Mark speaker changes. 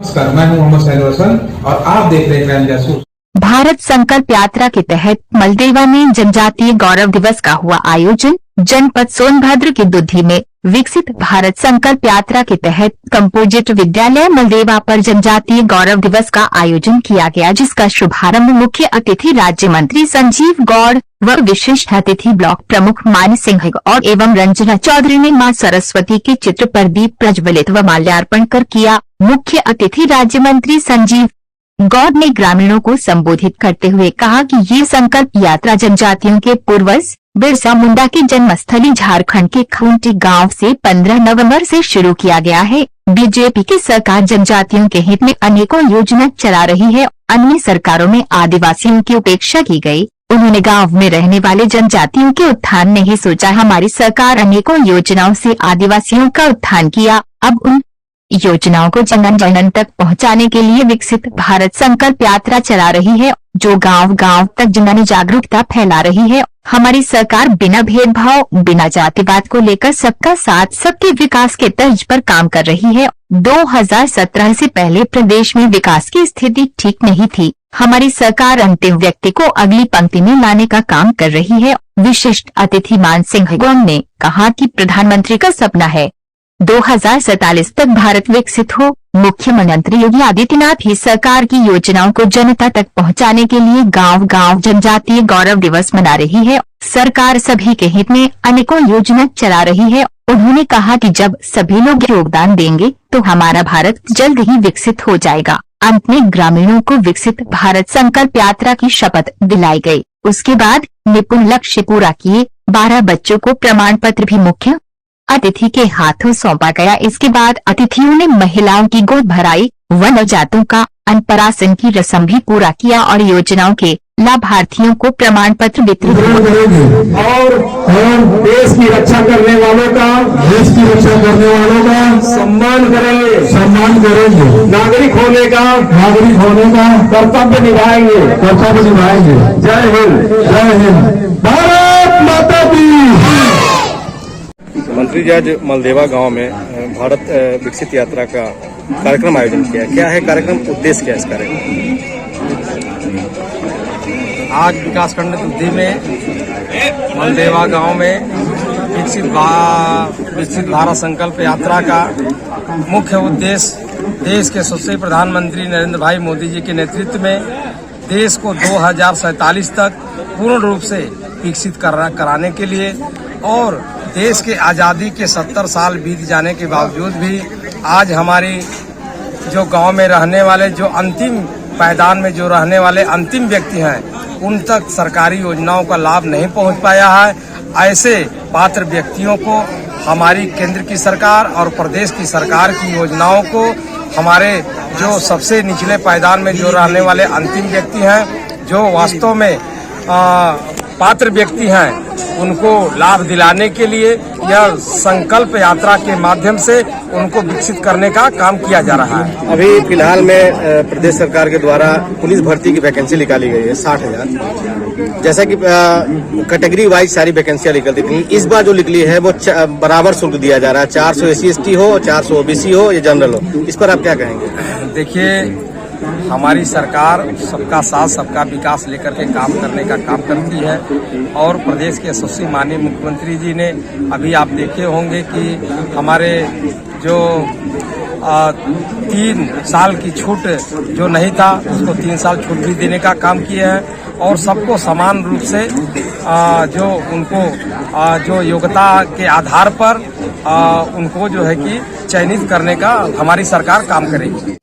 Speaker 1: नमस्कार, मैं हूं मोहम्मद साहिल हसन और आप देख रहे हैं क्राइम जासूस।
Speaker 2: भारत संकल्प यात्रा के तहत मलदेवा में जनजातीय गौरव दिवस का हुआ आयोजन। जनपद सोनभद्र के दुधी में विकसित भारत संकल्प यात्रा के तहत कंपोजिट विद्यालय मलदेवा पर जनजातीय गौरव दिवस का आयोजन किया गया, जिसका शुभारंभ मुख्य अतिथि राज्य मंत्री संजीव गौड़ व विशिष्ट अतिथि ब्लॉक प्रमुख मान सिंह और एवं रंजना चौधरी ने मां सरस्वती के चित्र पर दीप प्रज्वलित व माल्यार्पण कर किया। मुख्य अतिथि राज्य मंत्री संजीव गौड़ ने ग्रामीणों को संबोधित करते हुए कहा कि ये संकल्प यात्रा जनजातियों के पूर्वज बिरसा मुंडा की जन्मस्थली झारखंड के खूंटी गांव से 15 नवंबर से शुरू किया गया है। बीजेपी की सरकार जनजातियों के हित में अनेकों योजना चला रही है। अन्य सरकारों में आदिवासियों की उपेक्षा की गई। उन्होंने गांव में रहने वाले जनजातियों के उत्थान नहीं सोचा। हमारी सरकार अनेकों योजनाओं से आदिवासियों का उत्थान किया। अब उन योजनाओं को जन जन तक पहुंचाने के लिए विकसित भारत संकल्प यात्रा चला रही है, जो गांव गांव तक जन जागरूकता फैला रही है। हमारी सरकार बिना भेदभाव, बिना जातिवाद को लेकर सबका साथ, सबके विकास के तर्ज पर काम कर रही है। 2017 से पहले प्रदेश में विकास की स्थिति ठीक नहीं थी। हमारी सरकार अंतिम व्यक्ति को अगली पंक्ति में लाने का काम कर रही है। विशिष्ट अतिथि मान सिंह गौड़ ने कहा कि प्रधानमंत्री का सपना है 2047 तक भारत विकसित हो। मुख्यमंत्री योगी आदित्यनाथ ही सरकार की योजनाओं को जनता तक पहुंचाने के लिए गांव गांव जनजातीय गौरव दिवस मना रही है। सरकार सभी के हित में अनेकों योजना चला रही है। उन्होंने कहा कि जब सभी लोग योगदान देंगे तो हमारा भारत जल्द ही विकसित हो जाएगा। अंत में ग्रामीणों को विकसित भारत संकल्प यात्रा की शपथ दिलाई गई। उसके बाद निपुण लक्ष्य पूरा किए 12 बच्चों को प्रमाण पत्र भी मुख्य अतिथि के हाथों सौंपा गया। इसके बाद अतिथियों ने महिलाओं की गोद भराई व नवजातों का अन्नप्राशन की रस्म भी पूरा किया और योजनाओं के लाभार्थियों को प्रमाण पत्र वितरित
Speaker 3: करेंगे और देश की रक्षा करने वालों का सम्मान करेंगे। नागरिक होने का कर्तव्य निभाएंगे। जय हिंद। भारत माता की।
Speaker 4: मंत्री जी आज मलदेवा गांव में भारत विकसित यात्रा का कार्यक्रम आयोजन किया। क्या है कार्यक्रम, उद्देश्य क्या है इस कार्यक्रम?
Speaker 5: आज विकासखंड दुधी में मलदेवा गांव में विकसित भारत संकल्प यात्रा का मुख्य उद्देश्य देश के यशस्वी प्रधानमंत्री नरेंद्र भाई मोदी जी के नेतृत्व में देश को 2047 तक पूर्ण रूप से विकसित कराने के लिए और देश के आज़ादी के 70 साल बीत जाने के बावजूद भी आज हमारी जो गांव में रहने वाले, जो अंतिम पायदान में जो रहने वाले अंतिम व्यक्ति हैं, उन तक सरकारी योजनाओं का लाभ नहीं पहुंच पाया है। ऐसे पात्र व्यक्तियों को हमारी केंद्र की सरकार और प्रदेश की सरकार की योजनाओं को हमारे जो सबसे निचले पायदान में जो रहने वाले अंतिम व्यक्ति हैं, जो वास्तव में पात्र व्यक्ति हैं, उनको लाभ दिलाने के लिए यह संकल्प यात्रा के माध्यम से उनको विकसित करने का काम किया जा रहा है।
Speaker 4: अभी फिलहाल में प्रदेश सरकार के द्वारा पुलिस भर्ती की वैकेंसी निकाली गई है 60,000। जैसा कि कैटेगरी वाइज सारी वैकेंसियां निकलती थी, इस बार जो निकली है वो बराबर शुल्क दिया जा रहा है। 400 SC/ST हो, 400 OBC हो या जनरल हो। इस पर आप क्या कहेंगे?
Speaker 5: देखिए, हमारी सरकार सबका साथ सबका विकास लेकर के काम करने का काम करती है और प्रदेश के यशस्वी माननीय मुख्यमंत्री जी ने अभी आप देखे होंगे कि हमारे जो 3 साल की छूट जो नहीं था उसको 3 साल छूट भी देने का काम किए हैं और सबको समान रूप से जो उनको जो योग्यता के आधार पर उनको जो है कि चयनित करने का हमारी सरकार काम करेगी।